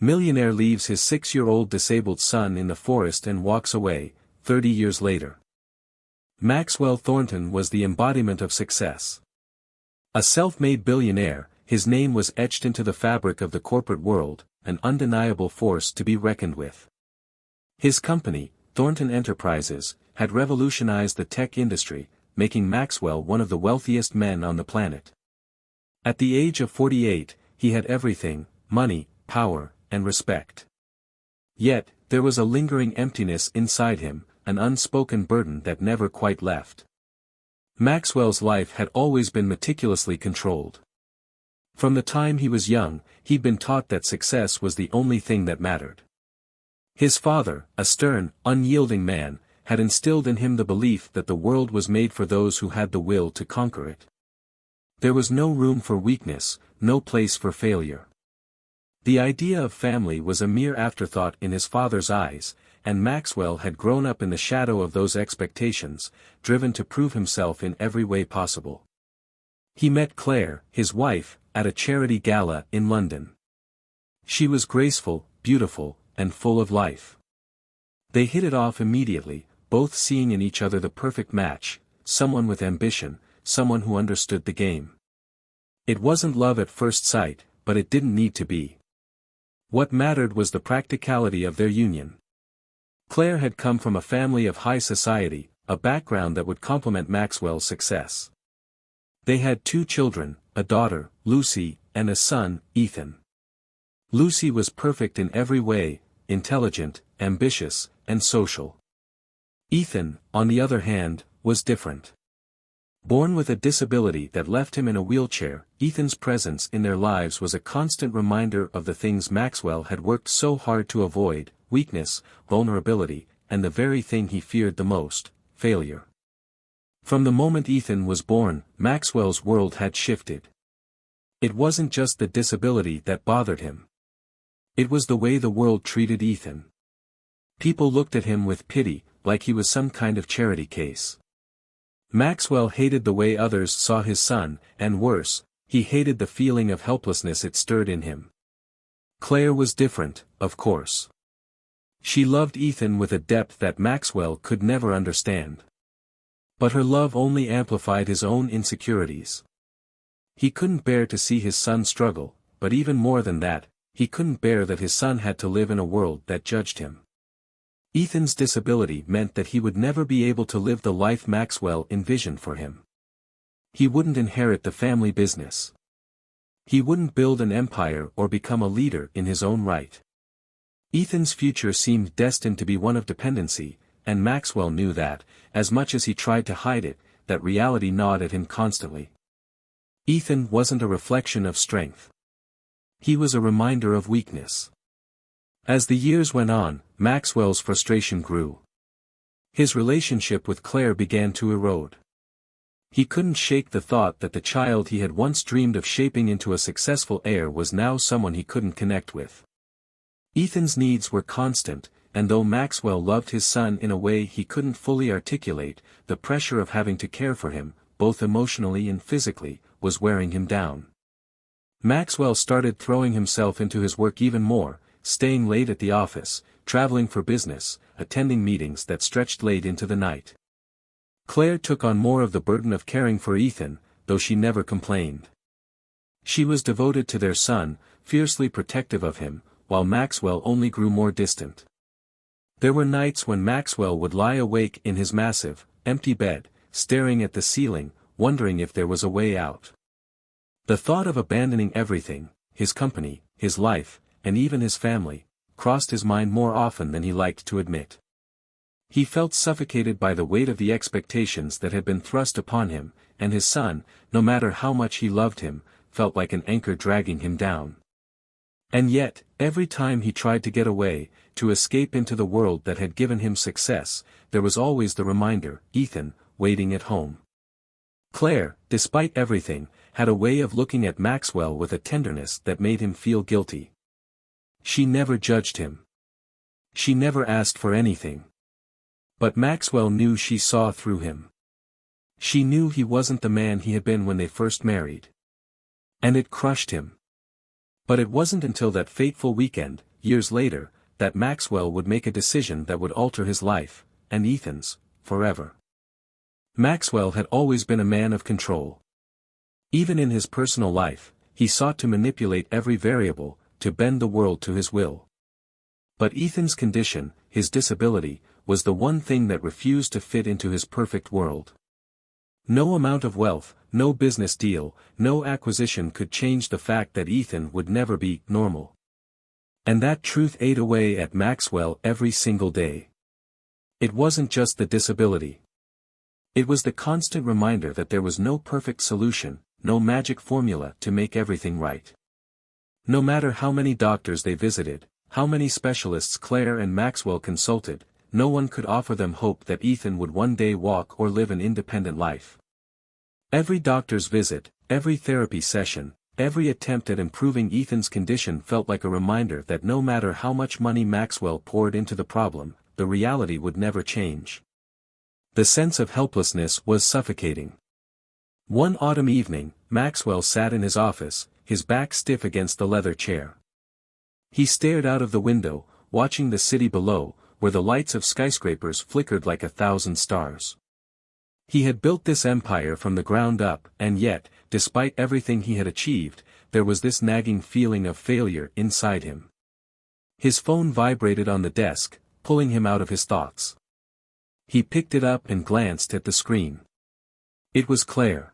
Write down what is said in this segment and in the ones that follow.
Millionaire leaves his 6-year-old disabled son in the forest and walks away, 30 years later. Maxwell Thornton was the embodiment of success. A self-made billionaire, his name was etched into the fabric of the corporate world, an undeniable force to be reckoned with. His company, Thornton Enterprises, had revolutionized the tech industry, making Maxwell one of the wealthiest men on the planet. At the age of 48, he had everything: money, power, and respect. Yet, there was a lingering emptiness inside him, an unspoken burden that never quite left. Maxwell's life had always been meticulously controlled. From the time he was young, he'd been taught that success was the only thing that mattered. His father, a stern, unyielding man, had instilled in him the belief that the world was made for those who had the will to conquer it. There was no room for weakness, no place for failure. The idea of family was a mere afterthought in his father's eyes, and Maxwell had grown up in the shadow of those expectations, driven to prove himself in every way possible. He met Claire, his wife, at a charity gala in London. She was graceful, beautiful, and full of life. They hit it off immediately, both seeing in each other the perfect match, someone with ambition, someone who understood the game. It wasn't love at first sight, but it didn't need to be. What mattered was the practicality of their union. Claire had come from a family of high society, a background that would complement Maxwell's success. They had 2 children, a daughter, Lucy, and a son, Ethan. Lucy was perfect in every way, intelligent, ambitious, and social. Ethan, on the other hand, was different. Born with a disability that left him in a wheelchair, Ethan's presence in their lives was a constant reminder of the things Maxwell had worked so hard to avoid: weakness, vulnerability, and the very thing he feared the most: failure. From the moment Ethan was born, Maxwell's world had shifted. It wasn't just the disability that bothered him. It was the way the world treated Ethan. People looked at him with pity, like he was some kind of charity case. Maxwell hated the way others saw his son, and worse, he hated the feeling of helplessness it stirred in him. Claire was different, of course. She loved Ethan with a depth that Maxwell could never understand. But her love only amplified his own insecurities. He couldn't bear to see his son struggle, but even more than that, he couldn't bear that his son had to live in a world that judged him. Ethan's disability meant that he would never be able to live the life Maxwell envisioned for him. He wouldn't inherit the family business. He wouldn't build an empire or become a leader in his own right. Ethan's future seemed destined to be one of dependency, and Maxwell knew that, as much as he tried to hide it, that reality gnawed at him constantly. Ethan wasn't a reflection of strength. He was a reminder of weakness. As the years went on, Maxwell's frustration grew. His relationship with Claire began to erode. He couldn't shake the thought that the child he had once dreamed of shaping into a successful heir was now someone he couldn't connect with. Ethan's needs were constant, and though Maxwell loved his son in a way he couldn't fully articulate, the pressure of having to care for him, both emotionally and physically, was wearing him down. Maxwell started throwing himself into his work even more, staying late at the office, traveling for business, attending meetings that stretched late into the night. Claire took on more of the burden of caring for Ethan, though she never complained. She was devoted to their son, fiercely protective of him, while Maxwell only grew more distant. There were nights when Maxwell would lie awake in his massive, empty bed, staring at the ceiling, wondering if there was a way out. The thought of abandoning everything, his company, his life, and even his family, crossed his mind more often than he liked to admit. He felt suffocated by the weight of the expectations that had been thrust upon him, and his son, no matter how much he loved him, felt like an anchor dragging him down. And yet, every time he tried to get away, to escape into the world that had given him success, there was always the reminder: Ethan, waiting at home. Claire, despite everything, had a way of looking at Maxwell with a tenderness that made him feel guilty. She never judged him. She never asked for anything. But Maxwell knew she saw through him. She knew he wasn't the man he had been when they first married. And it crushed him. But it wasn't until that fateful weekend, years later, that Maxwell would make a decision that would alter his life, and Ethan's, forever. Maxwell had always been a man of control. Even in his personal life, he sought to manipulate every variable, to bend the world to his will. But Ethan's condition, his disability, was the one thing that refused to fit into his perfect world. No amount of wealth, no business deal, no acquisition could change the fact that Ethan would never be normal. And that truth ate away at Maxwell every single day. It wasn't just the disability. It was the constant reminder that there was no perfect solution, no magic formula to make everything right. No matter how many doctors they visited, how many specialists Claire and Maxwell consulted, no one could offer them hope that Ethan would one day walk or live an independent life. Every doctor's visit, every therapy session, every attempt at improving Ethan's condition felt like a reminder that no matter how much money Maxwell poured into the problem, the reality would never change. The sense of helplessness was suffocating. One autumn evening, Maxwell sat in his office, his back stiff against the leather chair. He stared out of the window, watching the city below, where the lights of skyscrapers flickered like 1,000 stars. He had built this empire from the ground up, and yet, despite everything he had achieved, there was this nagging feeling of failure inside him. His phone vibrated on the desk, pulling him out of his thoughts. He picked it up and glanced at the screen. It was Claire.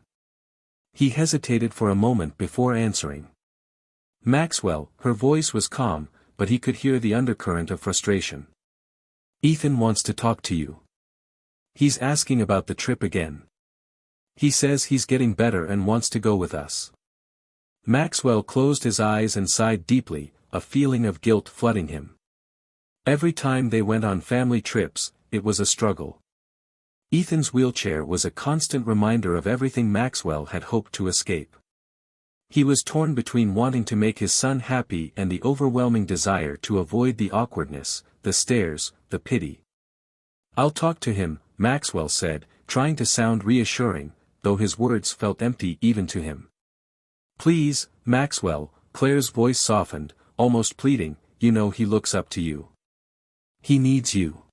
He hesitated for a moment before answering. Maxwell, her voice was calm, but he could hear the undercurrent of frustration. Ethan wants to talk to you. He's asking about the trip again. He says he's getting better and wants to go with us. Maxwell closed his eyes and sighed deeply, a feeling of guilt flooding him. Every time they went on family trips, it was a struggle. Ethan's wheelchair was a constant reminder of everything Maxwell had hoped to escape. He was torn between wanting to make his son happy and the overwhelming desire to avoid the awkwardness, the stares, the pity. "I'll talk to him," Maxwell said, trying to sound reassuring, though his words felt empty even to him. "Please, Maxwell," Claire's voice softened, almost pleading, "you know he looks up to you. He needs you."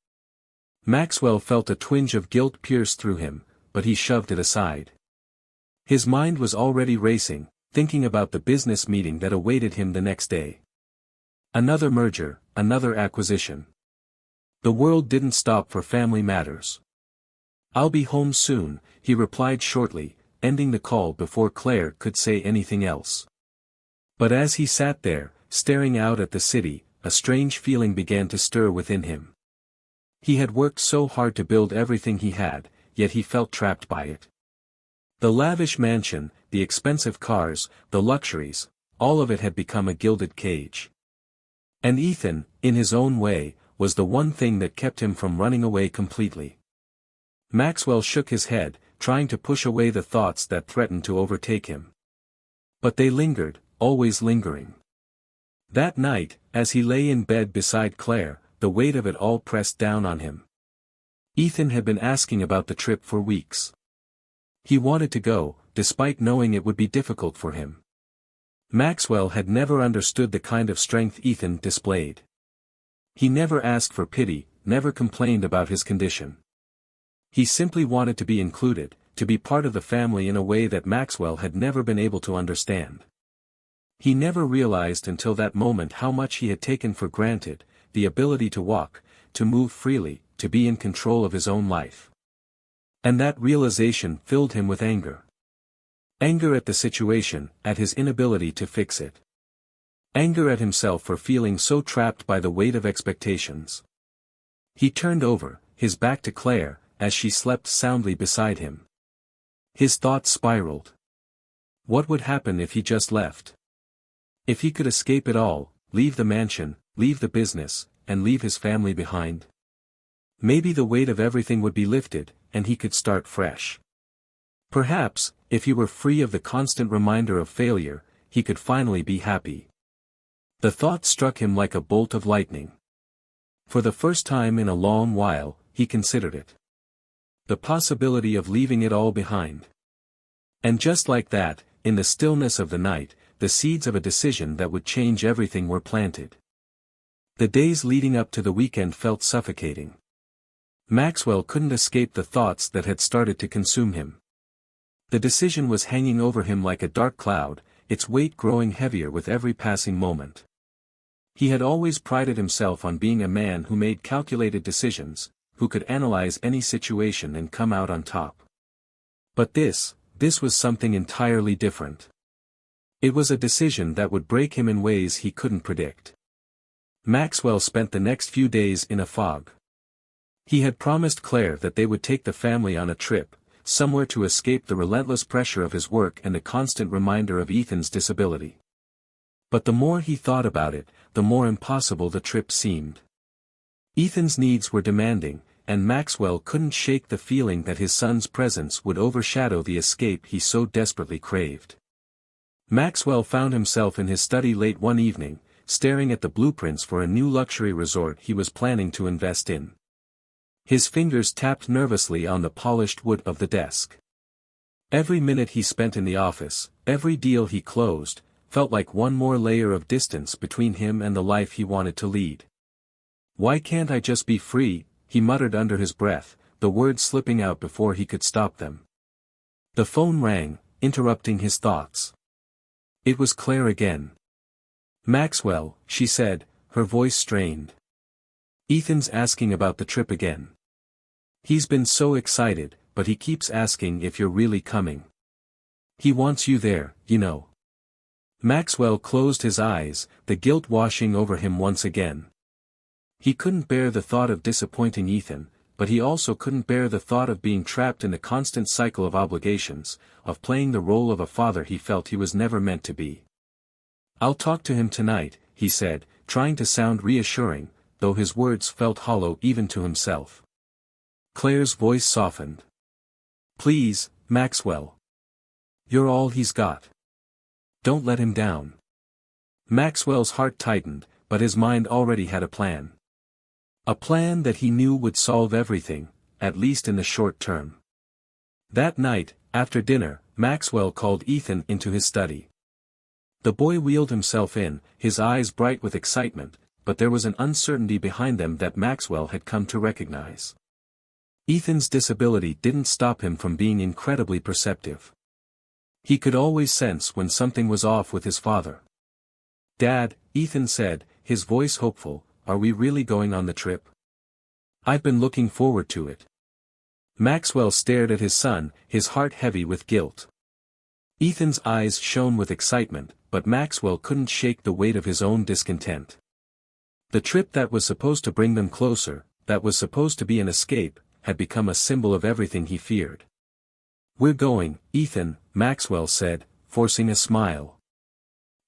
Maxwell felt a twinge of guilt pierce through him, but he shoved it aside. His mind was already racing, thinking about the business meeting that awaited him the next day. Another merger, another acquisition. The world didn't stop for family matters. "I'll be home soon," he replied shortly, ending the call before Claire could say anything else. But as he sat there, staring out at the city, a strange feeling began to stir within him. He had worked so hard to build everything he had, yet he felt trapped by it. The lavish mansion, the expensive cars, the luxuries, all of it had become a gilded cage. And Ethan, in his own way, was the one thing that kept him from running away completely. Maxwell shook his head, trying to push away the thoughts that threatened to overtake him. But they lingered, always lingering. That night, as he lay in bed beside Claire, the weight of it all pressed down on him. Ethan had been asking about the trip for weeks. He wanted to go, despite knowing it would be difficult for him. Maxwell had never understood the kind of strength Ethan displayed. He never asked for pity, never complained about his condition. He simply wanted to be included, to be part of the family in a way that Maxwell had never been able to understand. He never realized until that moment how much he had taken for granted, the ability to walk, to move freely, to be in control of his own life. And that realization filled him with anger. Anger at the situation, at his inability to fix it. Anger at himself for feeling so trapped by the weight of expectations. He turned over, his back to Claire, as she slept soundly beside him. His thoughts spiraled. What would happen if he just left? If he could escape it all, leave the mansion, leave the business, and leave his family behind? Maybe the weight of everything would be lifted, and he could start fresh. Perhaps, if he were free of the constant reminder of failure, he could finally be happy. The thought struck him like a bolt of lightning. For the first time in a long while, he considered it. The possibility of leaving it all behind. And just like that, in the stillness of the night, the seeds of a decision that would change everything were planted. The days leading up to the weekend felt suffocating. Maxwell couldn't escape the thoughts that had started to consume him. The decision was hanging over him like a dark cloud, its weight growing heavier with every passing moment. He had always prided himself on being a man who made calculated decisions, who could analyze any situation and come out on top. But this was something entirely different. It was a decision that would break him in ways he couldn't predict. Maxwell spent the next few days in a fog. He had promised Claire that they would take the family on a trip, somewhere to escape the relentless pressure of his work and the constant reminder of Ethan's disability. But the more he thought about it, the more impossible the trip seemed. Ethan's needs were demanding, and Maxwell couldn't shake the feeling that his son's presence would overshadow the escape he so desperately craved. Maxwell found himself in his study late one evening, staring at the blueprints for a new luxury resort he was planning to invest in. His fingers tapped nervously on the polished wood of the desk. Every minute he spent in the office, every deal he closed, felt like one more layer of distance between him and the life he wanted to lead. "Why can't I just be free?" he muttered under his breath, the words slipping out before he could stop them. The phone rang, interrupting his thoughts. It was Claire again. "Maxwell," she said, her voice strained. "Ethan's asking about the trip again. He's been so excited, but he keeps asking if you're really coming. He wants you there, you know." Maxwell closed his eyes, the guilt washing over him once again. He couldn't bear the thought of disappointing Ethan, but he also couldn't bear the thought of being trapped in the constant cycle of obligations, of playing the role of a father he felt he was never meant to be. "I'll talk to him tonight," he said, trying to sound reassuring, though his words felt hollow even to himself. Claire's voice softened. "Please, Maxwell. You're all he's got. Don't let him down." Maxwell's heart tightened, but his mind already had a plan. A plan that he knew would solve everything, at least in the short term. That night, after dinner, Maxwell called Ethan into his study. The boy wheeled himself in, his eyes bright with excitement, but there was an uncertainty behind them that Maxwell had come to recognize. Ethan's disability didn't stop him from being incredibly perceptive. He could always sense when something was off with his father. "Dad," Ethan said, his voice hopeful, "are we really going on the trip? I've been looking forward to it." Maxwell stared at his son, his heart heavy with guilt. Ethan's eyes shone with excitement, but Maxwell couldn't shake the weight of his own discontent. The trip that was supposed to bring them closer, that was supposed to be an escape, had become a symbol of everything he feared. "We're going, Ethan," Maxwell said, forcing a smile.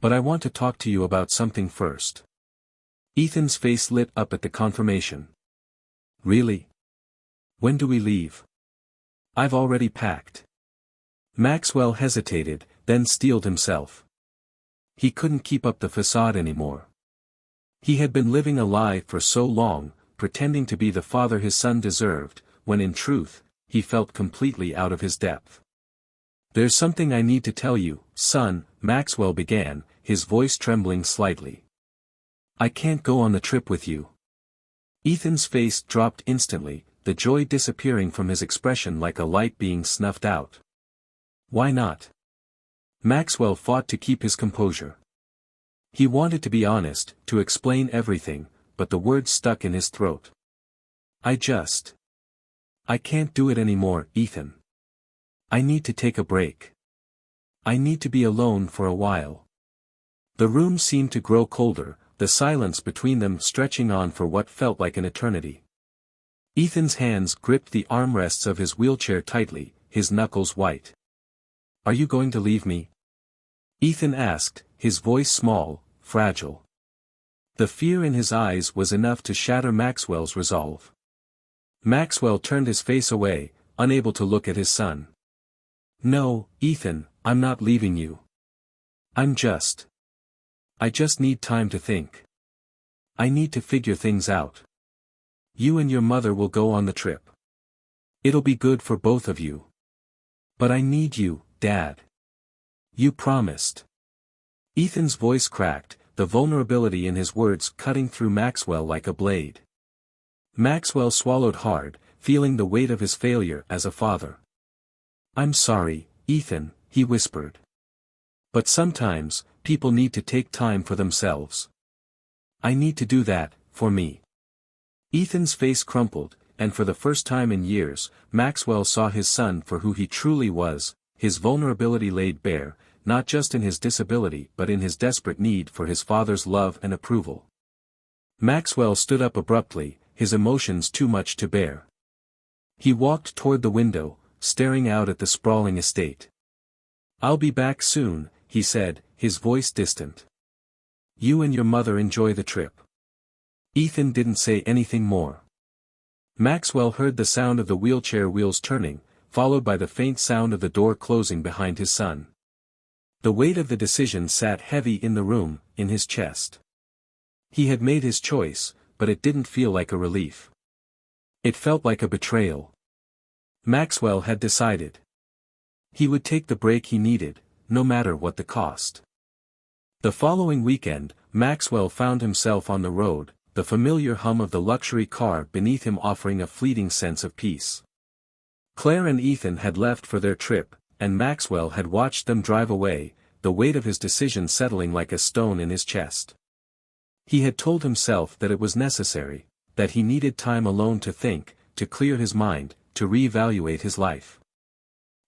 "But I want to talk to you about something first." Ethan's face lit up at the confirmation. "Really? When do we leave?" "I've already packed." Maxwell hesitated, then steeled himself. He couldn't keep up the facade anymore. He had been living a lie for so long, pretending to be the father his son deserved, when in truth, he felt completely out of his depth. "There's something I need to tell you, son," Maxwell began, his voice trembling slightly. "I can't go on the trip with you." Ethan's face dropped instantly, the joy disappearing from his expression like a light being snuffed out. "Why not?" Maxwell fought to keep his composure. He wanted to be honest, to explain everything, but the words stuck in his throat. I can't do it anymore, Ethan. I need to take a break. I need to be alone for a while." The room seemed to grow colder, the silence between them stretching on for what felt like an eternity. Ethan's hands gripped the armrests of his wheelchair tightly, his knuckles white. "Are you going to leave me?" Ethan asked, his voice small, fragile. The fear in his eyes was enough to shatter Maxwell's resolve. Maxwell turned his face away, unable to look at his son. "No, Ethan, I'm not leaving you. I just need time to think. I need to figure things out. You and your mother will go on the trip. It'll be good for both of you. But I need you, Dad. You promised." Ethan's voice cracked, the vulnerability in his words cutting through Maxwell like a blade. Maxwell swallowed hard, feeling the weight of his failure as a father. "I'm sorry, Ethan," he whispered. "But sometimes, people need to take time for themselves. I need to do that, for me." Ethan's face crumpled, and for the first time in years, Maxwell saw his son for who he truly was, his vulnerability laid bare, not just in his disability but in his desperate need for his father's love and approval. Maxwell stood up abruptly, his emotions too much to bear. He walked toward the window, staring out at the sprawling estate. "I'll be back soon," he said, his voice distant. "You and your mother enjoy the trip." Ethan didn't say anything more. Maxwell heard the sound of the wheelchair wheels turning, followed by the faint sound of the door closing behind his son. The weight of the decision sat heavy in the room, in his chest. He had made his choice, but it didn't feel like a relief. It felt like a betrayal. Maxwell had decided. He would take the break he needed, no matter what the cost. The following weekend, Maxwell found himself on the road, the familiar hum of the luxury car beneath him offering a fleeting sense of peace. Claire and Ethan had left for their trip, and Maxwell had watched them drive away, the weight of his decision settling like a stone in his chest. He had told himself that it was necessary, that he needed time alone to think, to clear his mind, to reevaluate his life.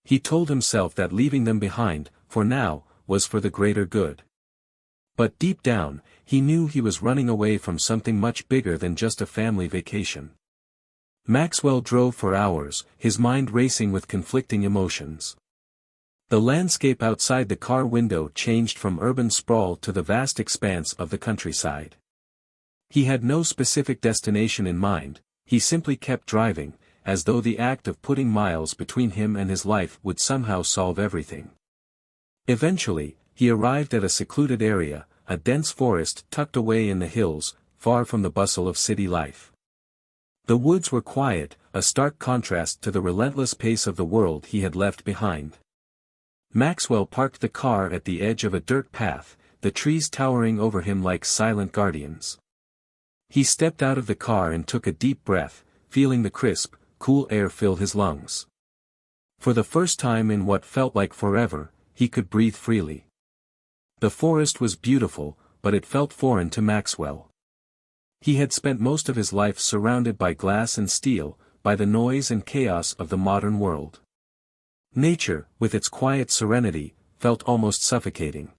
He told himself that leaving them behind, for now, was for the greater good. But deep down, he knew he was running away from something much bigger than just a family vacation. Maxwell drove for hours, his mind racing with conflicting emotions. The landscape outside the car window changed from urban sprawl to the vast expanse of the countryside. He had no specific destination in mind, he simply kept driving, as though the act of putting miles between him and his life would somehow solve everything. Eventually, he arrived at a secluded area, a dense forest tucked away in the hills, far from the bustle of city life. The woods were quiet, a stark contrast to the relentless pace of the world he had left behind. Maxwell parked the car at the edge of a dirt path, the trees towering over him like silent guardians. He stepped out of the car and took a deep breath, feeling the crisp, cool air fill his lungs. For the first time in what felt like forever, he could breathe freely. The forest was beautiful, but it felt foreign to Maxwell. He had spent most of his life surrounded by glass and steel, by the noise and chaos of the modern world. Nature, with its quiet serenity, felt almost suffocating.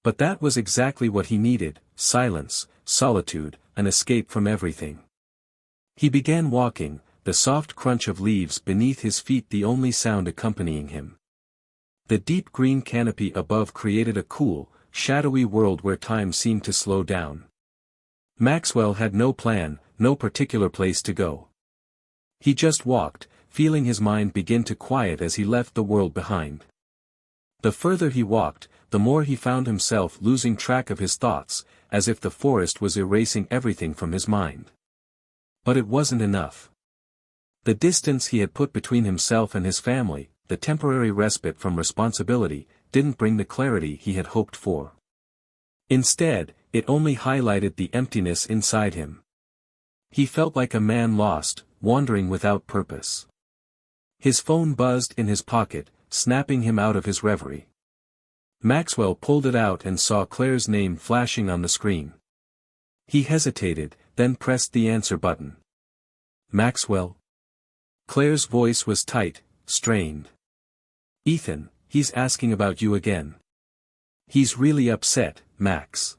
But that was exactly what he needed: silence, solitude, an escape from everything. He began walking, the soft crunch of leaves beneath his feet the only sound accompanying him. The deep green canopy above created a cool, shadowy world where time seemed to slow down. Maxwell had no plan, no particular place to go. He just walked, feeling his mind begin to quiet as he left the world behind. The further he walked, the more he found himself losing track of his thoughts, as if the forest was erasing everything from his mind. But it wasn't enough. The distance he had put between himself and his family, the temporary respite from responsibility, didn't bring the clarity he had hoped for. Instead, it only highlighted the emptiness inside him. He felt like a man lost, wandering without purpose. His phone buzzed in his pocket, snapping him out of his reverie. Maxwell pulled it out and saw Claire's name flashing on the screen. He hesitated, then pressed the answer button. "Maxwell?" Claire's voice was tight, strained. "Ethan, he's asking about you again. He's really upset, Max.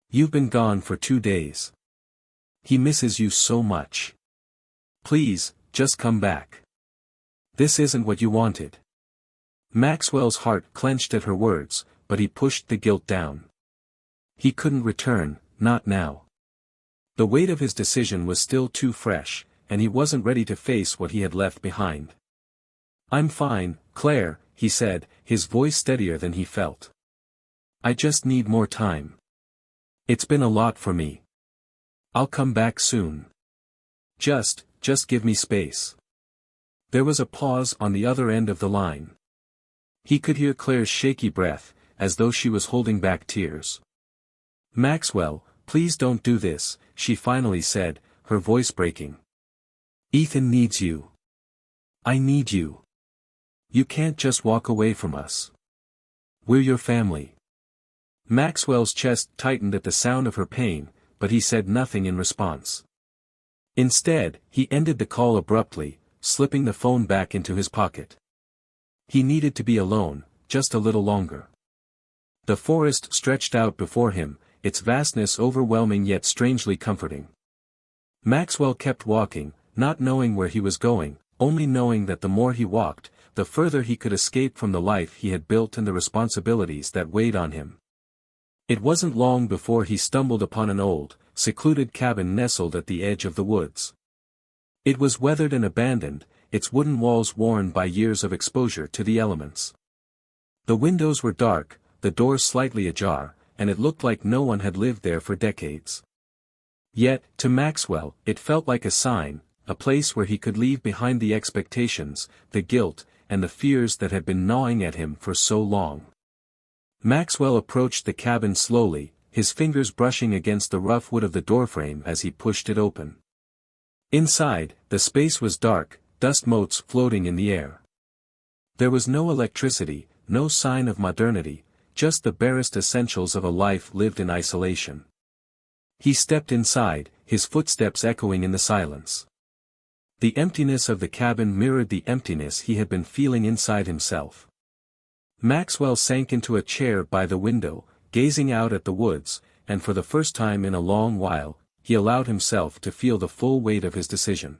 You've been gone for 2 days. He misses you so much. Please, just come back. This isn't what you wanted." Maxwell's heart clenched at her words, but he pushed the guilt down. He couldn't return, not now. The weight of his decision was still too fresh, and he wasn't ready to face what he had left behind. "I'm fine, Claire," he said, his voice steadier than he felt. "I just need more time. It's been a lot for me. I'll come back soon. Just give me space." There was a pause on the other end of the line. He could hear Claire's shaky breath, as though she was holding back tears. "Maxwell, please don't do this," she finally said, her voice breaking. "Ethan needs you. I need you. You can't just walk away from us. We're your family." Maxwell's chest tightened at the sound of her pain, but he said nothing in response. Instead, he ended the call abruptly, slipping the phone back into his pocket. He needed to be alone, just a little longer. The forest stretched out before him, its vastness overwhelming yet strangely comforting. Maxwell kept walking, not knowing where he was going, only knowing that the more he walked, the further he could escape from the life he had built and the responsibilities that weighed on him. It wasn't long before he stumbled upon an old, secluded cabin nestled at the edge of the woods. It was weathered and abandoned, its wooden walls worn by years of exposure to the elements. The windows were dark, the doors slightly ajar, and it looked like no one had lived there for decades. Yet, to Maxwell, it felt like a sign, a place where he could leave behind the expectations, the guilt, and the fears that had been gnawing at him for so long. Maxwell approached the cabin slowly, his fingers brushing against the rough wood of the doorframe as he pushed it open. Inside, the space was dark, dust motes floating in the air. There was no electricity, no sign of modernity, just the barest essentials of a life lived in isolation. He stepped inside, his footsteps echoing in the silence. The emptiness of the cabin mirrored the emptiness he had been feeling inside himself. Maxwell sank into a chair by the window, gazing out at the woods, and for the first time in a long while, he allowed himself to feel the full weight of his decision.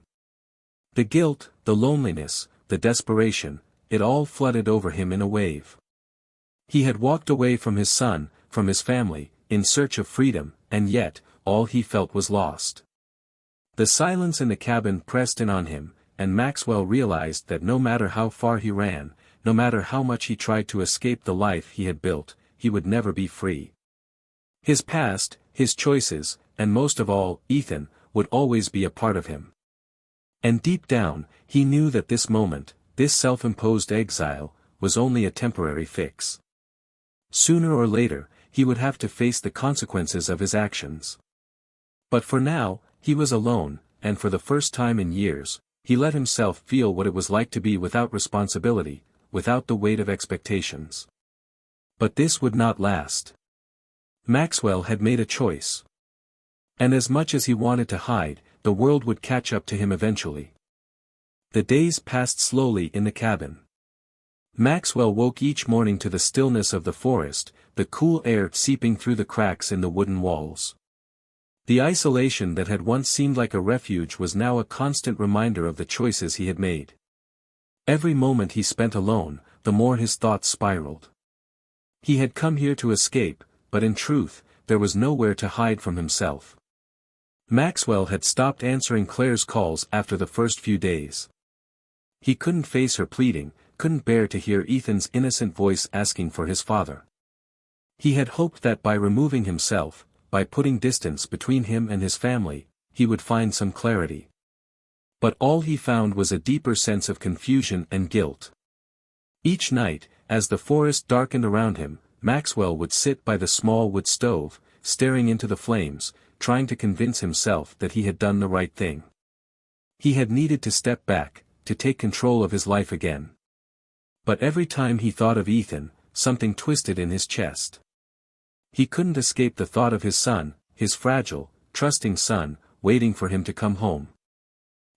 The guilt, the loneliness, the desperation, it all flooded over him in a wave. He had walked away from his son, from his family, in search of freedom, and yet, all he felt was lost. The silence in the cabin pressed in on him, and Maxwell realized that no matter how far he ran, no matter how much he tried to escape the life he had built, he would never be free. His past, his choices, and most of all, Ethan, would always be a part of him. And deep down, he knew that this moment, this self-imposed exile, was only a temporary fix. Sooner or later, he would have to face the consequences of his actions. But for now, he was alone, and for the first time in years, he let himself feel what it was like to be without responsibility, without the weight of expectations. But this would not last. Maxwell had made a choice. And as much as he wanted to hide, the world would catch up to him eventually. The days passed slowly in the cabin. Maxwell woke each morning to the stillness of the forest, the cool air seeping through the cracks in the wooden walls. The isolation that had once seemed like a refuge was now a constant reminder of the choices he had made. Every moment he spent alone, the more his thoughts spiraled. He had come here to escape, but in truth, there was nowhere to hide from himself. Maxwell had stopped answering Claire's calls after the first few days. He couldn't face her pleading, couldn't bear to hear Ethan's innocent voice asking for his father. He had hoped that by removing himself, by putting distance between him and his family, he would find some clarity. But all he found was a deeper sense of confusion and guilt. Each night, as the forest darkened around him, Maxwell would sit by the small wood stove, staring into the flames, trying to convince himself that he had done the right thing. He had needed to step back, to take control of his life again. But every time he thought of Ethan, something twisted in his chest. He couldn't escape the thought of his son, his fragile, trusting son, waiting for him to come home.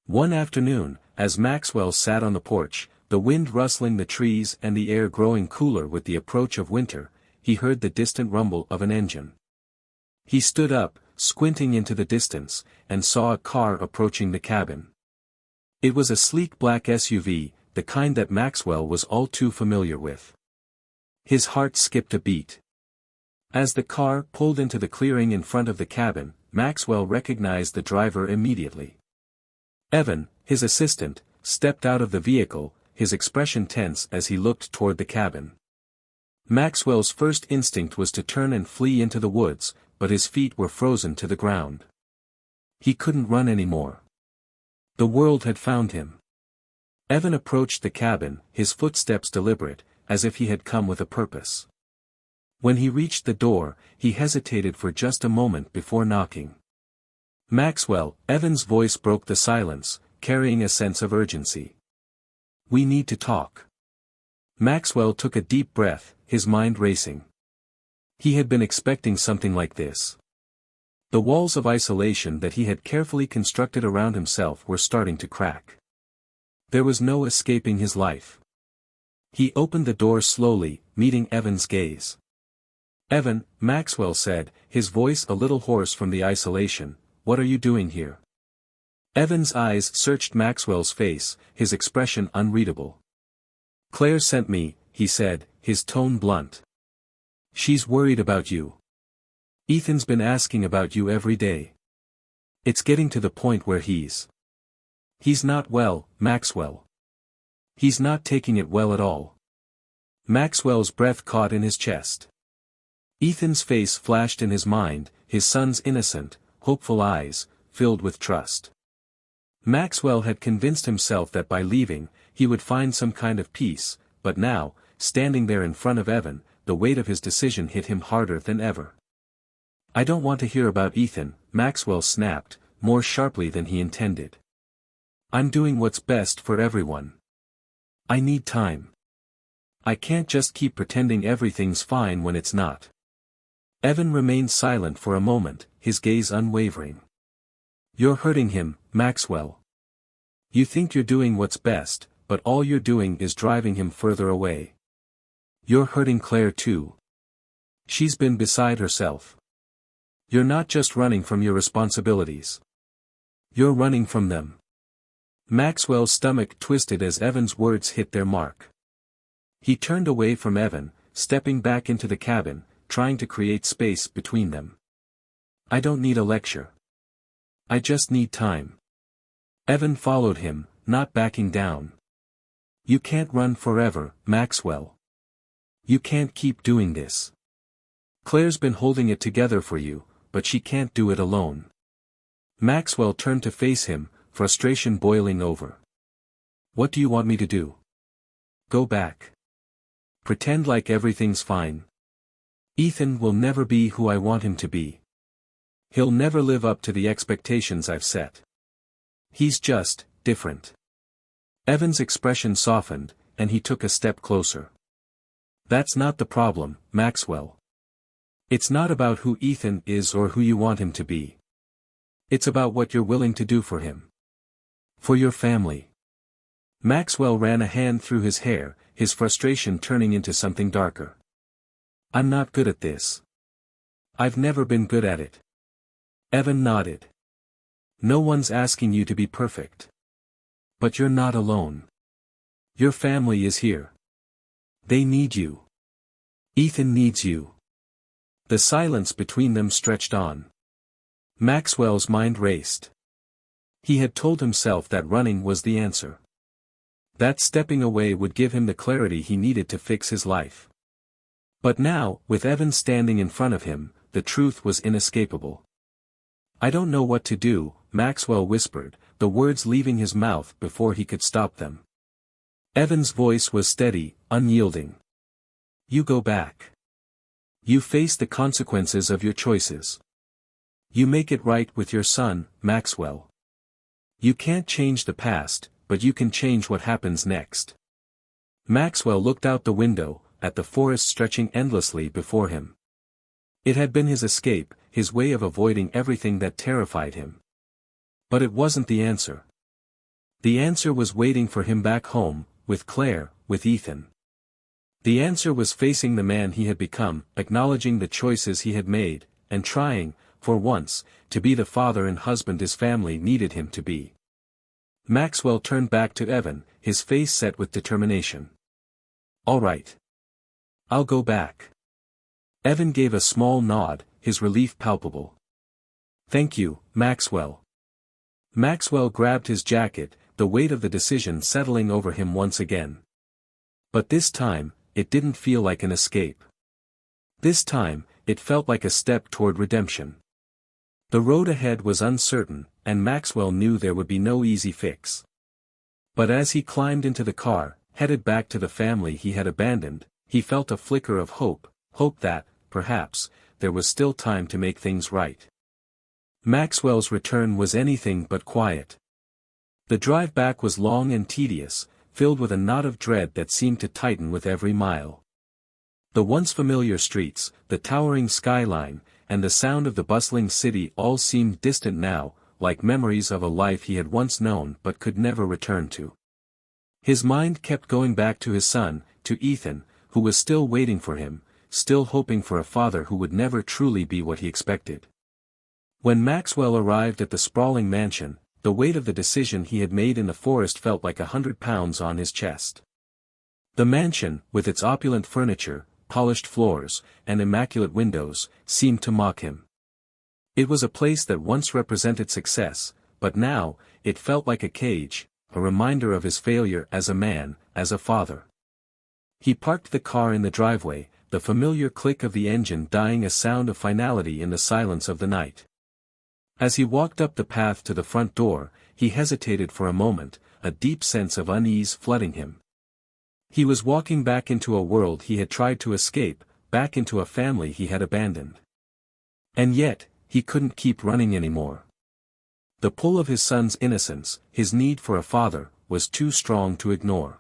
One afternoon, as Maxwell sat on the porch, the wind rustling the trees and the air growing cooler with the approach of winter, he heard the distant rumble of an engine. He stood up, squinting into the distance, and saw a car approaching the cabin. It was a sleek black SUV, the kind that Maxwell was all too familiar with. His heart skipped a beat. As the car pulled into the clearing in front of the cabin, Maxwell recognized the driver immediately. Evan, his assistant, stepped out of the vehicle, his expression tense as he looked toward the cabin. Maxwell's first instinct was to turn and flee into the woods, but his feet were frozen to the ground. He couldn't run anymore. The world had found him. Evan approached the cabin, his footsteps deliberate, as if he had come with a purpose. When he reached the door, he hesitated for just a moment before knocking. "Maxwell," Evan's voice broke the silence, carrying a sense of urgency. "We need to talk." Maxwell took a deep breath, his mind racing. He had been expecting something like this. The walls of isolation that he had carefully constructed around himself were starting to crack. There was no escaping his life. He opened the door slowly, meeting Evan's gaze. "Evan," Maxwell said, his voice a little hoarse from the isolation, "what are you doing here?" Evan's eyes searched Maxwell's face, his expression unreadable. "Claire sent me," he said, his tone blunt. "She's worried about you. Ethan's been asking about you every day. It's getting to the point where he's not well, Maxwell. He's not taking it well at all." Maxwell's breath caught in his chest. Ethan's face flashed in his mind, his son's innocent, hopeful eyes, filled with trust. Maxwell had convinced himself that by leaving, he would find some kind of peace, but now, standing there in front of Evan, the weight of his decision hit him harder than ever. "I don't want to hear about Ethan," Maxwell snapped, more sharply than he intended. "I'm doing what's best for everyone. I need time. I can't just keep pretending everything's fine when it's not." Evan remained silent for a moment, his gaze unwavering. "You're hurting him, Maxwell. You think you're doing what's best, but all you're doing is driving him further away. You're hurting Claire too. She's been beside herself. You're not just running from your responsibilities. You're running from them." Maxwell's stomach twisted as Evan's words hit their mark. He turned away from Evan, stepping back into the cabin, trying to create space between them. "I don't need a lecture. I just need time." Evan followed him, not backing down. "You can't run forever, Maxwell. You can't keep doing this. Claire's been holding it together for you, but she can't do it alone." Maxwell turned to face him, frustration boiling over. "What do you want me to do? Go back? Pretend like everything's fine? Ethan will never be who I want him to be. He'll never live up to the expectations I've set. He's just different." Evan's expression softened, and he took a step closer. "That's not the problem, Maxwell. It's not about who Ethan is or who you want him to be. It's about what you're willing to do for him. For your family." Maxwell ran a hand through his hair, his frustration turning into something darker. "I'm not good at this. I've never been good at it." Evan nodded. "No one's asking you to be perfect. But you're not alone. Your family is here. They need you. Ethan needs you." The silence between them stretched on. Maxwell's mind raced. He had told himself that running was the answer. That stepping away would give him the clarity he needed to fix his life. But now, with Evan standing in front of him, the truth was inescapable. "I don't know what to do," Maxwell whispered, the words leaving his mouth before he could stop them. Evan's voice was steady, unyielding. "You go back. You face the consequences of your choices. You make it right with your son, Maxwell. You can't change the past, but you can change what happens next." Maxwell looked out the window, at the forest stretching endlessly before him. It had been his escape, his way of avoiding everything that terrified him. But it wasn't the answer. The answer was waiting for him back home, with Claire, with Ethan. The answer was facing the man he had become, acknowledging the choices he had made, and trying, for once, to be the father and husband his family needed him to be. Maxwell turned back to Evan, his face set with determination. "All right. I'll go back." Evan gave a small nod, his relief palpable. "Thank you, Maxwell." Maxwell grabbed his jacket, the weight of the decision settling over him once again. But this time, it didn't feel like an escape. This time, it felt like a step toward redemption. The road ahead was uncertain, and Maxwell knew there would be no easy fix. But as he climbed into the car, headed back to the family he had abandoned, he felt a flicker of hope, hope that, perhaps, there was still time to make things right. Maxwell's return was anything but quiet. The drive back was long and tedious, filled with a knot of dread that seemed to tighten with every mile. The once familiar streets, the towering skyline, and the sound of the bustling city all seemed distant now, like memories of a life he had once known but could never return to. His mind kept going back to his son, to Ethan, who was still waiting for him, still hoping for a father who would never truly be what he expected. When Maxwell arrived at the sprawling mansion, the weight of the decision he had made in the forest felt like 100 pounds on his chest. The mansion, with its opulent furniture, polished floors, and immaculate windows, seemed to mock him. It was a place that once represented success, but now, it felt like a cage, a reminder of his failure as a man, as a father. He parked the car in the driveway, the familiar click of the engine dying a sound of finality in the silence of the night. As he walked up the path to the front door, he hesitated for a moment, a deep sense of unease flooding him. He was walking back into a world he had tried to escape, back into a family he had abandoned. And yet, he couldn't keep running anymore. The pull of his son's innocence, his need for a father, was too strong to ignore.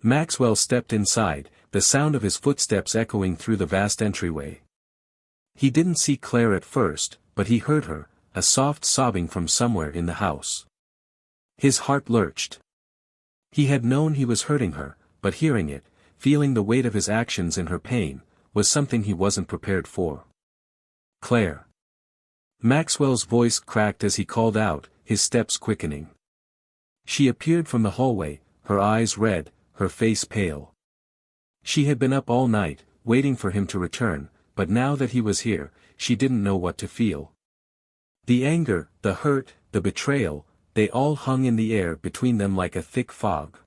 Maxwell stepped inside, the sound of his footsteps echoing through the vast entryway. He didn't see Claire at first, but he heard her, a soft sobbing from somewhere in the house. His heart lurched. He had known he was hurting her, but hearing it, feeling the weight of his actions in her pain, was something he wasn't prepared for. Claire. Maxwell's voice cracked as he called out, his steps quickening. She appeared from the hallway, her eyes red, her face pale. She had been up all night, waiting for him to return, but now that he was here, she didn't know what to feel. The anger, the hurt, the betrayal, they all hung in the air between them like a thick fog.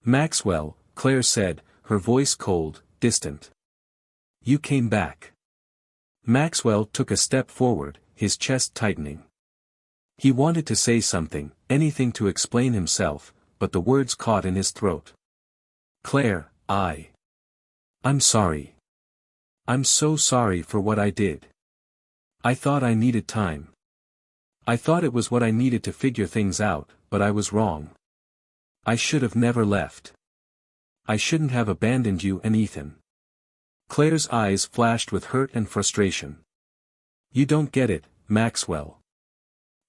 Maxwell, Claire said, her voice cold, distant. You came back. Maxwell took a step forward, his chest tightening. He wanted to say something, anything to explain himself, but the words caught in his throat. Claire, I'm sorry. I'm so sorry for what I did. I thought I needed time. I thought it was what I needed to figure things out, but I was wrong. I should have never left. I shouldn't have abandoned you and Ethan. Claire's eyes flashed with hurt and frustration. You don't get it, Maxwell.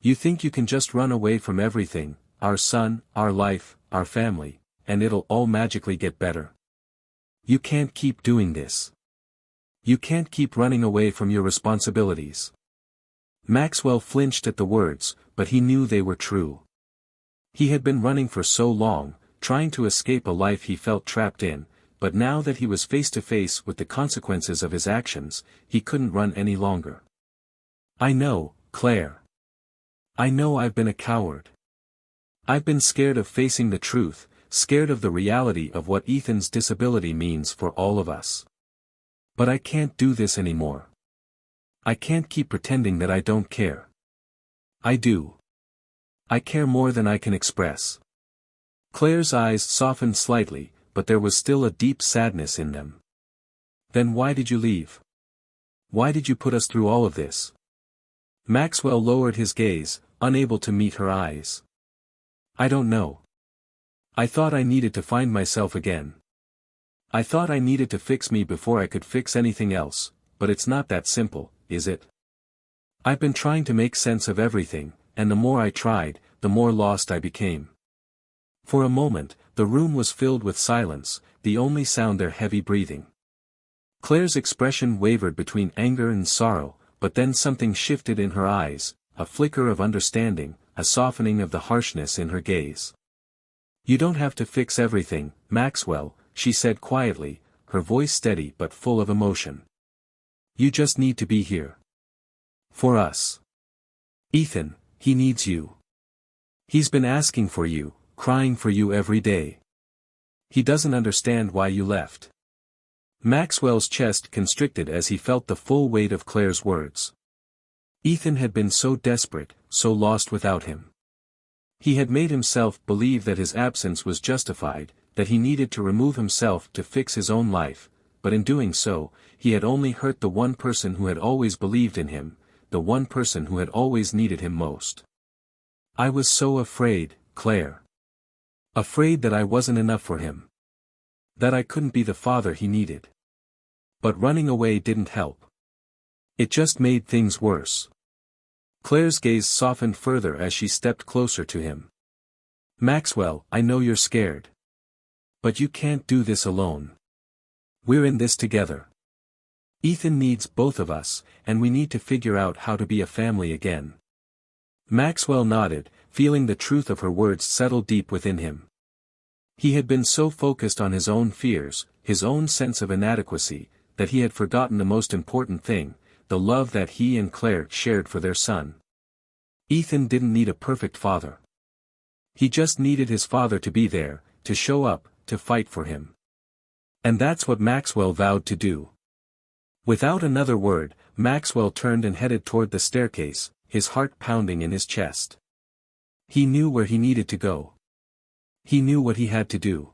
You think you can just run away from everything, our son, our life, our family, and it'll all magically get better. You can't keep doing this. You can't keep running away from your responsibilities. Maxwell flinched at the words, but he knew they were true. He had been running for so long, trying to escape a life he felt trapped in, but now that he was face to face with the consequences of his actions, he couldn't run any longer. I know, Claire. I know I've been a coward. I've been scared of facing the truth, scared of the reality of what Ethan's disability means for all of us. But I can't do this anymore. I can't keep pretending that I don't care. I do. I care more than I can express. Claire's eyes softened slightly, but there was still a deep sadness in them. Then why did you leave? Why did you put us through all of this? Maxwell lowered his gaze, unable to meet her eyes. I don't know. I thought I needed to find myself again. I thought I needed to fix me before I could fix anything else, but it's not that simple, is it? I've been trying to make sense of everything, and the more I tried, the more lost I became. For a moment, the room was filled with silence, the only sound their heavy breathing. Claire's expression wavered between anger and sorrow, but then something shifted in her eyes, a flicker of understanding, a softening of the harshness in her gaze. You don't have to fix everything, Maxwell, she said quietly, her voice steady but full of emotion. You just need to be here. For us. Ethan, he needs you. He's been asking for you, crying for you every day. He doesn't understand why you left. Maxwell's chest constricted as he felt the full weight of Claire's words. Ethan had been so desperate, so lost without him. He had made himself believe that his absence was justified, that he needed to remove himself to fix his own life, but in doing so, he had only hurt the one person who had always believed in him, the one person who had always needed him most. I was so afraid, Claire. Afraid that I wasn't enough for him. That I couldn't be the father he needed. But running away didn't help. It just made things worse. Claire's gaze softened further as she stepped closer to him. Maxwell, I know you're scared. But you can't do this alone. We're in this together. Ethan needs both of us, and we need to figure out how to be a family again. Maxwell nodded, feeling the truth of her words settle deep within him. He had been so focused on his own fears, his own sense of inadequacy, that he had forgotten the most important thing, the love that he and Claire shared for their son. Ethan didn't need a perfect father. He just needed his father to be there, to show up, to fight for him. And that's what Maxwell vowed to do. Without another word, Maxwell turned and headed toward the staircase, his heart pounding in his chest. He knew where he needed to go. He knew what he had to do.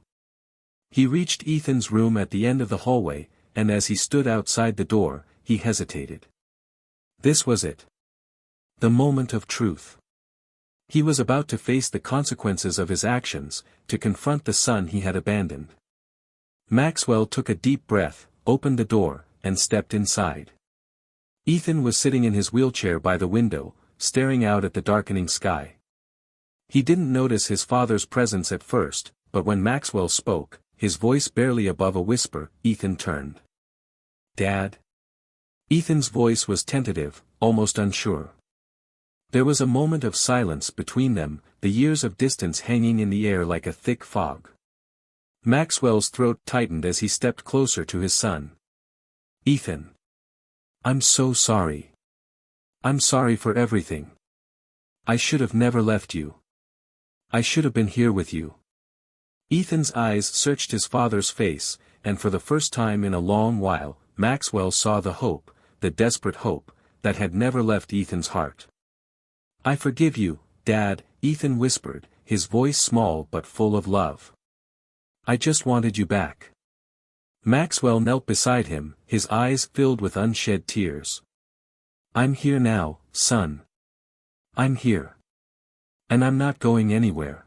He reached Ethan's room at the end of the hallway, and as he stood outside the door, he hesitated. This was it. The moment of truth. He was about to face the consequences of his actions, to confront the son he had abandoned. Maxwell took a deep breath, opened the door, and stepped inside. Ethan was sitting in his wheelchair by the window, staring out at the darkening sky. He didn't notice his father's presence at first, but when Maxwell spoke, his voice barely above a whisper, Ethan turned. Dad? Ethan's voice was tentative, almost unsure. There was a moment of silence between them, the years of distance hanging in the air like a thick fog. Maxwell's throat tightened as he stepped closer to his son. Ethan. I'm so sorry. I'm sorry for everything. I should have never left you. I should have been here with you. Ethan's eyes searched his father's face, and for the first time in a long while, Maxwell saw the hope, the desperate hope, that had never left Ethan's heart. I forgive you, Dad, Ethan whispered, his voice small but full of love. I just wanted you back. Maxwell knelt beside him, his eyes filled with unshed tears. I'm here now, son. I'm here. And I'm not going anywhere.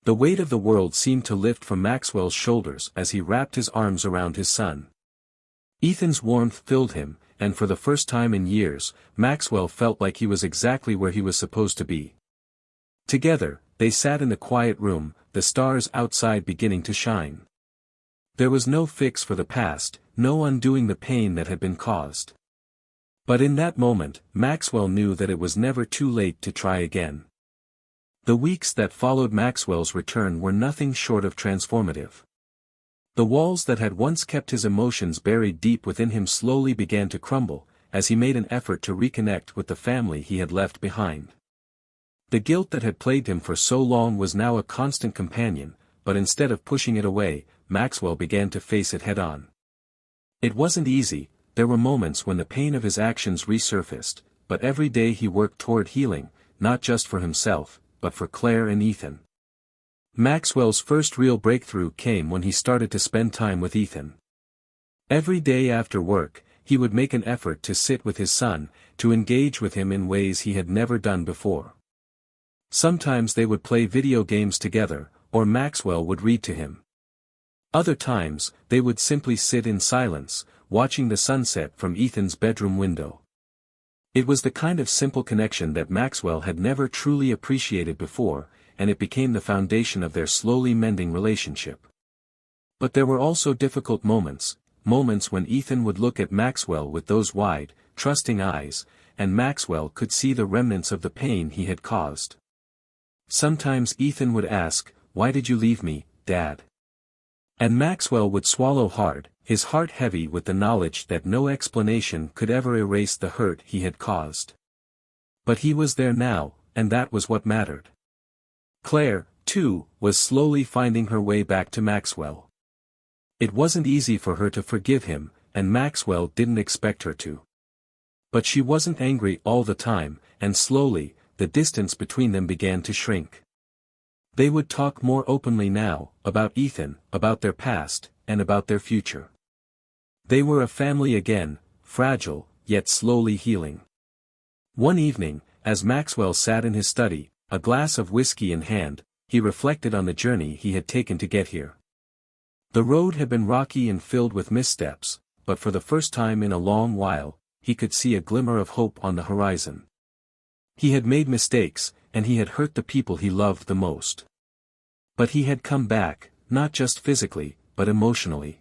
The weight of the world seemed to lift from Maxwell's shoulders as he wrapped his arms around his son. Ethan's warmth filled him, and for the first time in years, Maxwell felt like he was exactly where he was supposed to be. Together, they sat in the quiet room, the stars outside beginning to shine. There was no fix for the past, no undoing the pain that had been caused. But in that moment, Maxwell knew that it was never too late to try again. The weeks that followed Maxwell's return were nothing short of transformative. The walls that had once kept his emotions buried deep within him slowly began to crumble, as he made an effort to reconnect with the family he had left behind. The guilt that had plagued him for so long was now a constant companion, but instead of pushing it away, Maxwell began to face it head-on. It wasn't easy, there were moments when the pain of his actions resurfaced, but every day he worked toward healing, not just for himself, but for Claire and Ethan. Maxwell's first real breakthrough came when he started to spend time with Ethan. Every day after work, he would make an effort to sit with his son, to engage with him in ways he had never done before. Sometimes they would play video games together, or Maxwell would read to him. Other times, they would simply sit in silence, watching the sunset from Ethan's bedroom window. It was the kind of simple connection that Maxwell had never truly appreciated before, and it became the foundation of their slowly mending relationship. But there were also difficult moments, moments when Ethan would look at Maxwell with those wide, trusting eyes, and Maxwell could see the remnants of the pain he had caused. Sometimes Ethan would ask, "Why did you leave me, Dad?" And Maxwell would swallow hard, his heart heavy with the knowledge that no explanation could ever erase the hurt he had caused. But he was there now, and that was what mattered. Claire, too, was slowly finding her way back to Maxwell. It wasn't easy for her to forgive him, and Maxwell didn't expect her to. But she wasn't angry all the time, and slowly, the distance between them began to shrink. They would talk more openly now, about Ethan, about their past, and about their future. They were a family again, fragile, yet slowly healing. One evening, as Maxwell sat in his study, a glass of whiskey in hand, he reflected on the journey he had taken to get here. The road had been rocky and filled with missteps, but for the first time in a long while, he could see a glimmer of hope on the horizon. He had made mistakes, and he had hurt the people he loved the most. But he had come back, not just physically, but emotionally.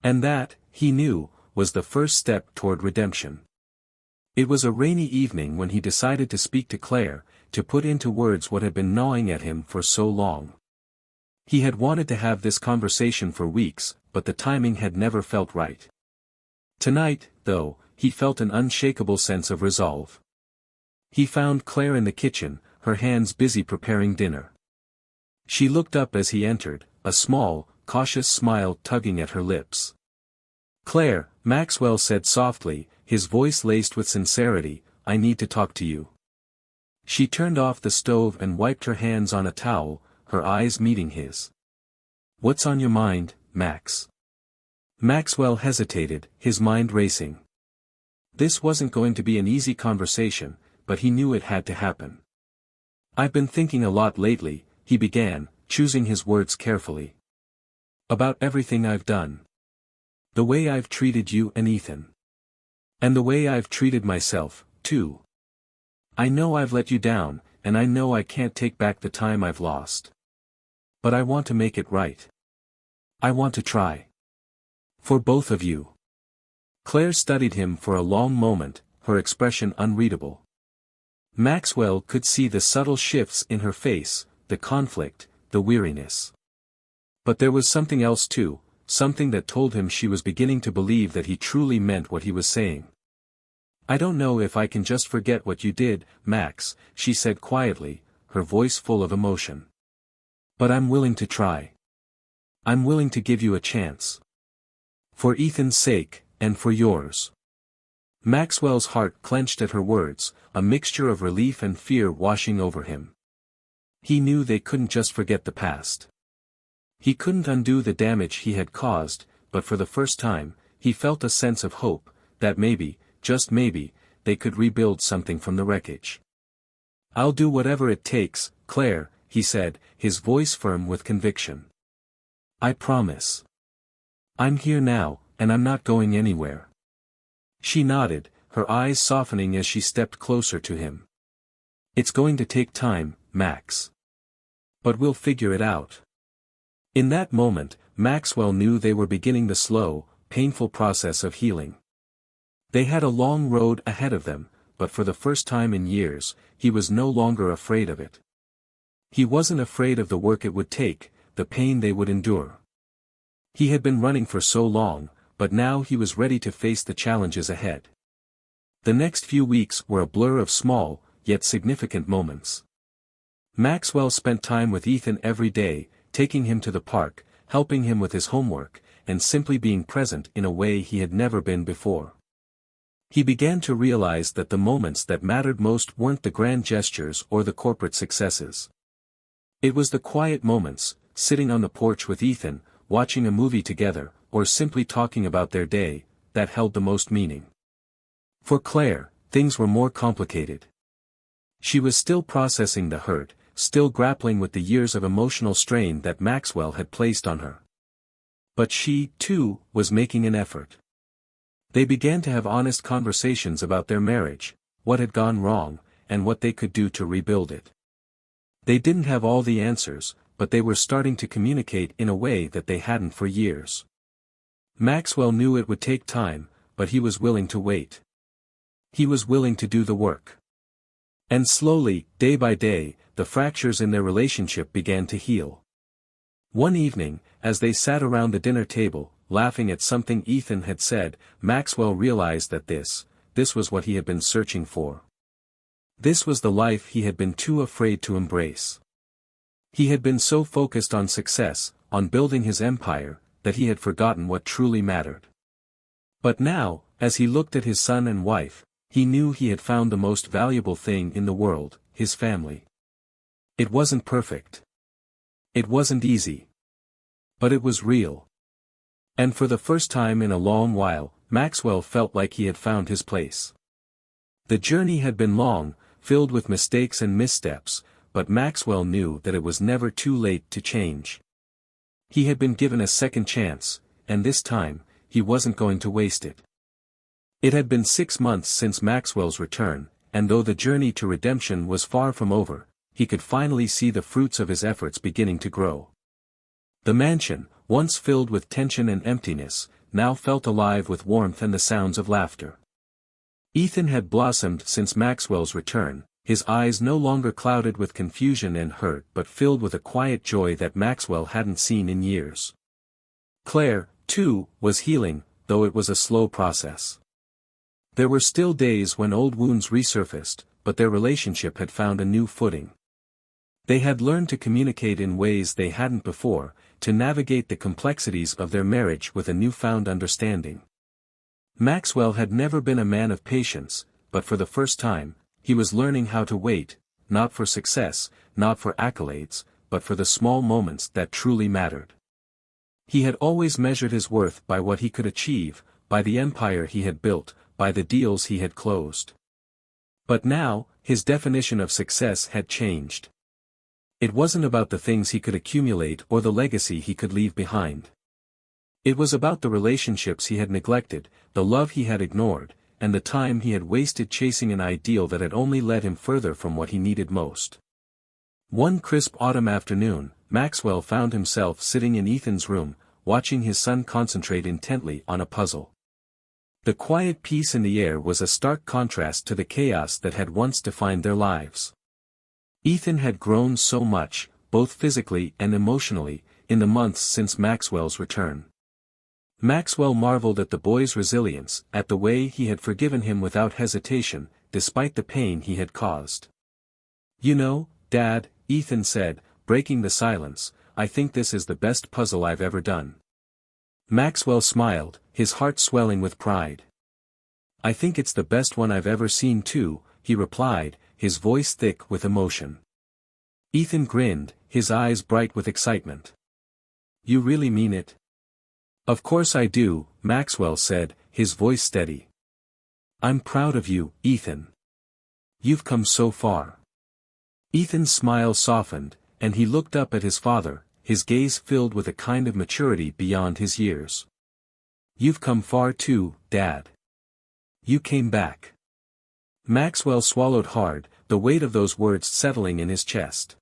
And that, he knew, was the first step toward redemption. It was a rainy evening when he decided to speak to Claire, to put into words what had been gnawing at him for so long. He had wanted to have this conversation for weeks, but the timing had never felt right. Tonight, though, he felt an unshakable sense of resolve. He found Claire in the kitchen, her hands busy preparing dinner. She looked up as he entered, a small, cautious smile tugging at her lips. "Claire," Maxwell said softly, his voice laced with sincerity, "I need to talk to you." She turned off the stove and wiped her hands on a towel, her eyes meeting his. "What's on your mind, Max?" Maxwell hesitated, his mind racing. This wasn't going to be an easy conversation, but he knew it had to happen. "I've been thinking a lot lately," he began, choosing his words carefully. "About everything I've done. The way I've treated you and Ethan. And the way I've treated myself, too. I know I've let you down, and I know I can't take back the time I've lost. But I want to make it right. I want to try. For both of you." Claire studied him for a long moment, her expression unreadable. Maxwell could see the subtle shifts in her face, the conflict, the weariness. But there was something else too, something that told him she was beginning to believe that he truly meant what he was saying. "I don't know if I can just forget what you did, Max," she said quietly, her voice full of emotion. "But I'm willing to try. I'm willing to give you a chance. For Ethan's sake, and for yours." Maxwell's heart clenched at her words, a mixture of relief and fear washing over him. He knew they couldn't just forget the past. He couldn't undo the damage he had caused, but for the first time, he felt a sense of hope, that maybe, just maybe, they could rebuild something from the wreckage. "I'll do whatever it takes, Claire," he said, his voice firm with conviction. "I promise. I'm here now, and I'm not going anywhere." She nodded, her eyes softening as she stepped closer to him. "It's going to take time, Max. But we'll figure it out." In that moment, Maxwell knew they were beginning the slow, painful process of healing. They had a long road ahead of them, but for the first time in years, he was no longer afraid of it. He wasn't afraid of the work it would take, the pain they would endure. He had been running for so long, but now he was ready to face the challenges ahead. The next few weeks were a blur of small, yet significant moments. Maxwell spent time with Ethan every day, taking him to the park, helping him with his homework, and simply being present in a way he had never been before. He began to realize that the moments that mattered most weren't the grand gestures or the corporate successes. It was the quiet moments, sitting on the porch with Ethan, watching a movie together, or simply talking about their day, that held the most meaning. For Claire, things were more complicated. She was still processing the hurt, still grappling with the years of emotional strain that Maxwell had placed on her. But she, too, was making an effort. They began to have honest conversations about their marriage, what had gone wrong, and what they could do to rebuild it. They didn't have all the answers, but they were starting to communicate in a way that they hadn't for years. Maxwell knew it would take time, but he was willing to wait. He was willing to do the work. And slowly, day by day, the fractures in their relationship began to heal. One evening, as they sat around the dinner table, laughing at something Ethan had said, Maxwell realized that this was what he had been searching for. This was the life he had been too afraid to embrace. He had been so focused on success, on building his empire, that he had forgotten what truly mattered. But now, as he looked at his son and wife, he knew he had found the most valuable thing in the world, his family. It wasn't perfect. It wasn't easy. But it was real. And for the first time in a long while, Maxwell felt like he had found his place. The journey had been long, filled with mistakes and missteps, but Maxwell knew that it was never too late to change. He had been given a second chance, and this time, he wasn't going to waste it. It had been 6 months since Maxwell's return, and though the journey to redemption was far from over, he could finally see the fruits of his efforts beginning to grow. The mansion, once filled with tension and emptiness, now felt alive with warmth and the sounds of laughter. Ethan had blossomed since Maxwell's return, his eyes no longer clouded with confusion and hurt but filled with a quiet joy that Maxwell hadn't seen in years. Claire, too, was healing, though it was a slow process. There were still days when old wounds resurfaced, but their relationship had found a new footing. They had learned to communicate in ways they hadn't before, to navigate the complexities of their marriage with a newfound understanding. Maxwell had never been a man of patience, but for the first time, he was learning how to wait, not for success, not for accolades, but for the small moments that truly mattered. He had always measured his worth by what he could achieve, by the empire he had built, by the deals he had closed. But now, his definition of success had changed. It wasn't about the things he could accumulate or the legacy he could leave behind. It was about the relationships he had neglected, the love he had ignored, and the time he had wasted chasing an ideal that had only led him further from what he needed most. One crisp autumn afternoon, Maxwell found himself sitting in Ethan's room, watching his son concentrate intently on a puzzle. The quiet peace in the air was a stark contrast to the chaos that had once defined their lives. Ethan had grown so much, both physically and emotionally, in the months since Maxwell's return. Maxwell marveled at the boy's resilience, at the way he had forgiven him without hesitation, despite the pain he had caused. "You know, Dad," Ethan said, breaking the silence, "I think this is the best puzzle I've ever done." Maxwell smiled, his heart swelling with pride. "I think it's the best one I've ever seen too," he replied, his voice thick with emotion. Ethan grinned, his eyes bright with excitement. "You really mean it?" "Of course I do," Maxwell said, his voice steady. "I'm proud of you, Ethan. You've come so far." Ethan's smile softened, and he looked up at his father, his gaze filled with a kind of maturity beyond his years. "You've come far too, Dad. You came back." Maxwell swallowed hard, the weight of those words settling in his chest.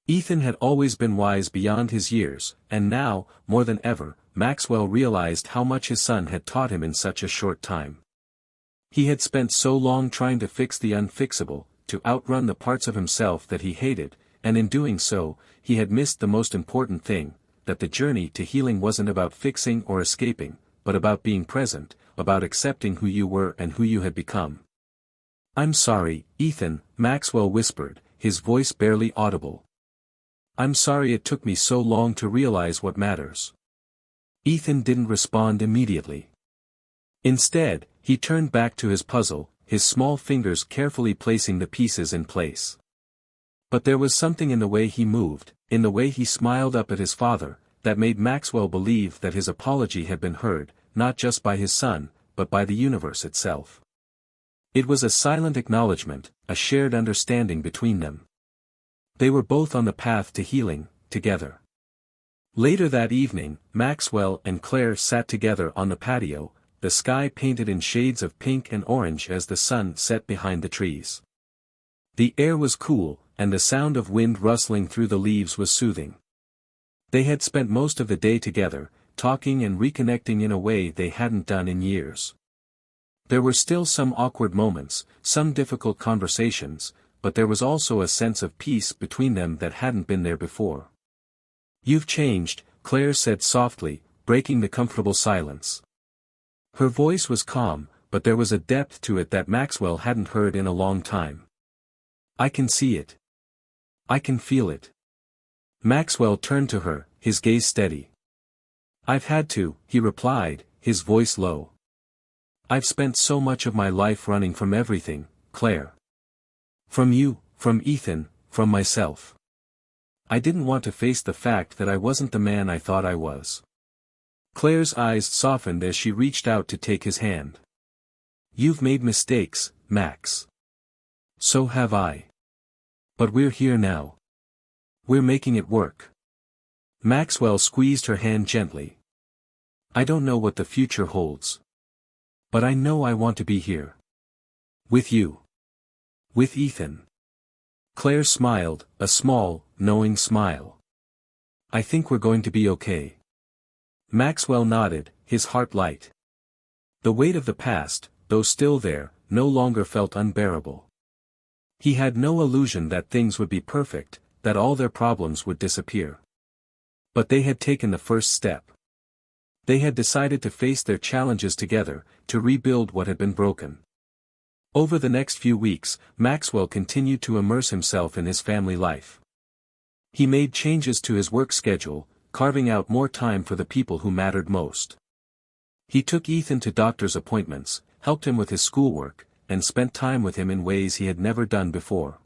Ethan had always been wise beyond his years, and now, more than ever, Maxwell realized how much his son had taught him in such a short time. He had spent so long trying to fix the unfixable, to outrun the parts of himself that he hated, and in doing so, he had missed the most important thing, that the journey to healing wasn't about fixing or escaping, but about being present, about accepting who you were and who you had become. "I'm sorry, Ethan," Maxwell whispered, his voice barely audible. "I'm sorry it took me so long to realize what matters." Ethan didn't respond immediately. Instead, he turned back to his puzzle, his small fingers carefully placing the pieces in place. But there was something in the way he moved, in the way he smiled up at his father, that made Maxwell believe that his apology had been heard, not just by his son, but by the universe itself. It was a silent acknowledgement, a shared understanding between them. They were both on the path to healing, together. Later that evening, Maxwell and Claire sat together on the patio, the sky painted in shades of pink and orange as the sun set behind the trees. The air was cool, and the sound of wind rustling through the leaves was soothing. They had spent most of the day together, talking and reconnecting in a way they hadn't done in years. There were still some awkward moments, some difficult conversations, but there was also a sense of peace between them that hadn't been there before. "You've changed," Claire said softly, breaking the comfortable silence. Her voice was calm, but there was a depth to it that Maxwell hadn't heard in a long time. "I can see it. I can feel it." Maxwell turned to her, his gaze steady. "I've had to," he replied, his voice low. "I've spent so much of my life running from everything, Claire. From you, from Ethan, from myself. I didn't want to face the fact that I wasn't the man I thought I was." Claire's eyes softened as she reached out to take his hand. You've made mistakes, Max. So have I. But we're here now. We're making it work. Maxwell squeezed her hand gently. I don't know what the future holds. But I know I want to be here. With you. With Ethan. Claire smiled, a small, knowing smile. I think we're going to be okay. Maxwell nodded, his heart light. The weight of the past, though still there, no longer felt unbearable. He had no illusion that things would be perfect, that all their problems would disappear. But they had taken the first step. They had decided to face their challenges together, to rebuild what had been broken. Over the next few weeks, Maxwell continued to immerse himself in his family life. He made changes to his work schedule, carving out more time for the people who mattered most. He took Ethan to doctor's appointments, helped him with his schoolwork, and spent time with him in ways he had never done before.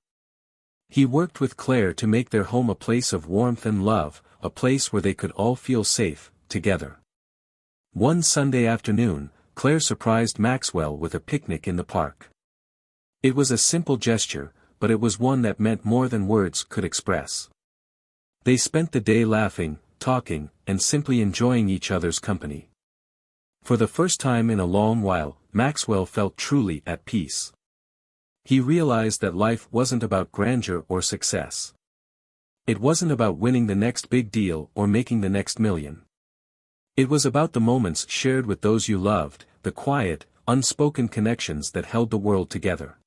He worked with Claire to make their home a place of warmth and love, a place where they could all feel safe, together. One Sunday afternoon, Claire surprised Maxwell with a picnic in the park. It was a simple gesture, but it was one that meant more than words could express. They spent the day laughing, talking, and simply enjoying each other's company. For the first time in a long while, Maxwell felt truly at peace. He realized that life wasn't about grandeur or success. It wasn't about winning the next big deal or making the next million. It was about the moments shared with those you loved, the quiet, unspoken connections that held the world together.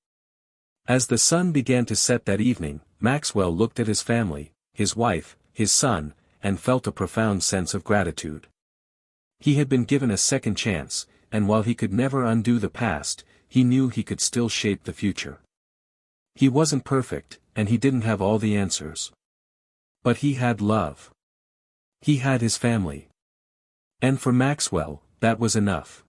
As the sun began to set that evening, Maxwell looked at his family, his wife, his son, and felt a profound sense of gratitude. He had been given a second chance, and while he could never undo the past, he knew he could still shape the future. He wasn't perfect, and he didn't have all the answers. But he had love. He had his family. And for Maxwell, that was enough.